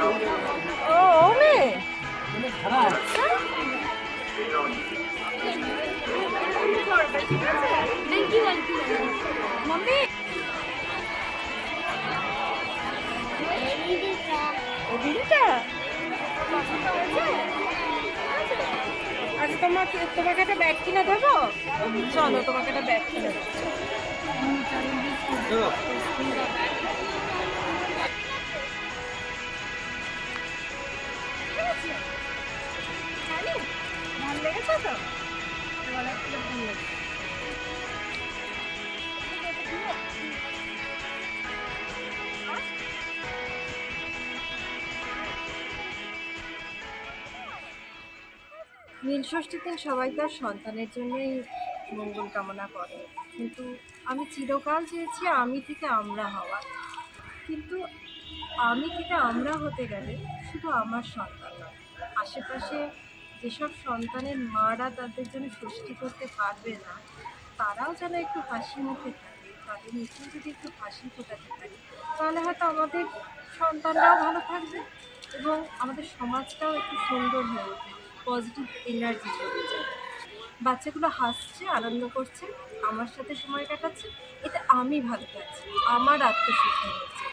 ও ও মেয়ে আচ্ছা। মম্মি এই দিদিটা পছন্দ হয়েছে? আচ্ছা তোমাকে একটা ব্যাগ কিনে দেবো, চলো তোমাকে একটা ব্যাগ কিনে দেবো। ভালো লেগেছে তো? ভালো লেগেছে। নীলষষ্ঠীর দিন সবাই তার সন্তানের জন্যই মঙ্গল কামনা করে, কিন্তু আমি চিরকাল চেয়েছি আমি থেকে আমরা হওয়া। কিন্তু আমি থেকে আমরা হতে গেলে শুধু আমার সন্তান নয়, আশেপাশে যেসব সন্তানের মারা তাদের জন্য ষষ্ঠী করতে পারবে না, তারাও যেন একটু হাসি মুখে থাকে, তাদের মুখে যদি একটু হাসি ফোটাতে পারি, তাহলে হয়তো আমাদের সন্তানরাও ভালো থাকবে এবং আমাদের সমাজটাও একটু সুন্দর হয়ে উঠবে, পজিটিভ এনার্জি চলে যায়। বাচ্চাগুলো হাসছে, আনন্দ করছে, আমার সাথে সময় কাটাচ্ছে, এতে আমি ভালো থাকছি, আমার আত্মশুদ্ধি হচ্ছে।